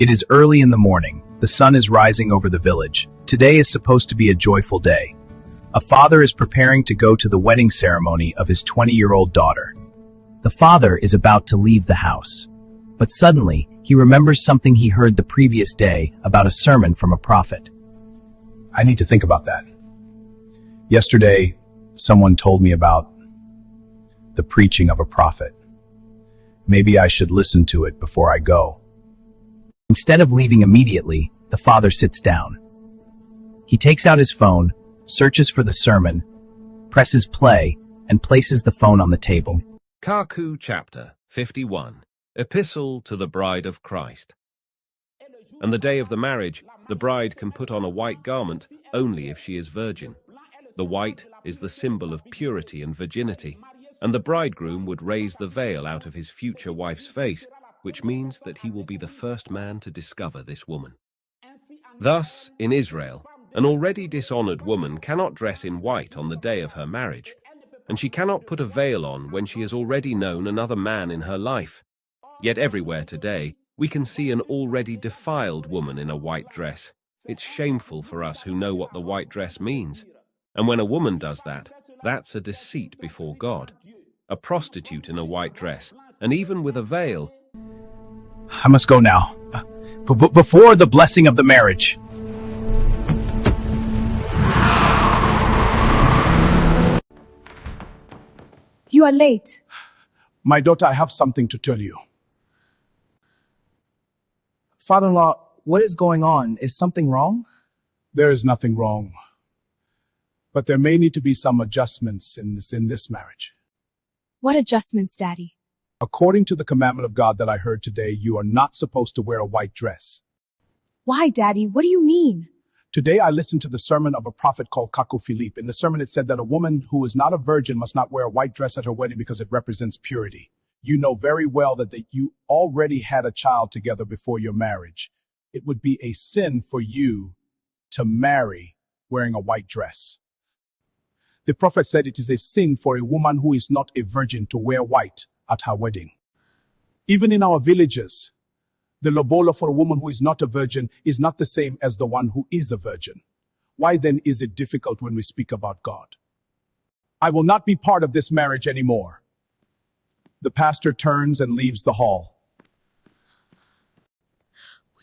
It is early in the morning. The sun is rising over the village. Today is supposed to be a joyful day. A father is preparing to go to the wedding ceremony of his 20-year-old daughter. The father is about to leave the house. But suddenly, he remembers something he heard the previous day about a sermon from a prophet. I need to think about that. Yesterday, someone told me about the preaching of a prophet. Maybe I should listen to it before I go. Instead of leaving immediately, the father sits down. He takes out his phone, searches for the sermon, presses play, and places the phone on the table. Kaku chapter 51, Epistle to the Bride of Christ. On the day of the marriage, the bride can put on a white garment only if she is virgin. The white is the symbol of purity and virginity, and the bridegroom would raise the veil out of his future wife's face, which means that he will be the first man to discover this woman. Thus, in Israel, an already dishonored woman cannot dress in white on the day of her marriage, and she cannot put a veil on when she has already known another man in her life. Yet everywhere today, we can see an already defiled woman in a white dress. It's shameful for us who know what the white dress means. And when a woman does that, that's a deceit before God. A prostitute in a white dress, and even with a veil. I must go now. Before the blessing of the marriage. You are late. My daughter, I have something to tell you. Father-in-law, what is going on? Is something wrong? There is nothing wrong. But there may need to be some adjustments in this marriage. What adjustments, Daddy? According to the commandment of God that I heard today, you are not supposed to wear a white dress. Why, Daddy? What do you mean? Today I listened to the sermon of a prophet called Kaku Philippe. In the sermon it said that a woman who is not a virgin must not wear a white dress at her wedding because it represents purity. You know very well that you already had a child together before your marriage. It would be a sin for you to marry wearing a white dress. The prophet said it is a sin for a woman who is not a virgin to wear white at her wedding. Even in our villages, the lobola for a woman who is not a virgin is not the same as the one who is a virgin. Why then is it difficult when we speak about God? I will not be part of this marriage anymore. The pastor turns and leaves the hall.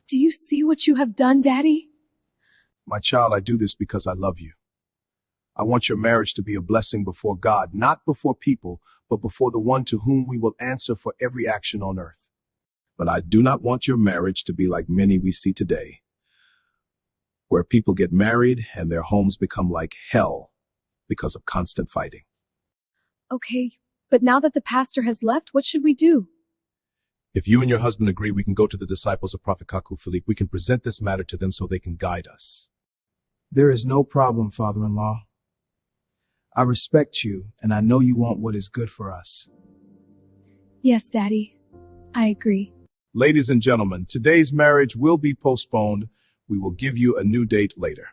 Do you see what you have done, Daddy? My child, I do this because I love you. I want your marriage to be a blessing before God, not before people, but before the one to whom we will answer for every action on earth. But I do not want your marriage to be like many we see today, where people get married and their homes become like hell because of constant fighting. Okay, but now that the pastor has left, what should we do? If you and your husband agree, we can go to the disciples of Prophet Kaku Philippe. We can present this matter to them so they can guide us. There is no problem, Father-in-law. I respect you, and I know you want what is good for us. Yes, Daddy. I agree. Ladies and gentlemen, today's marriage will be postponed. We will give you a new date later.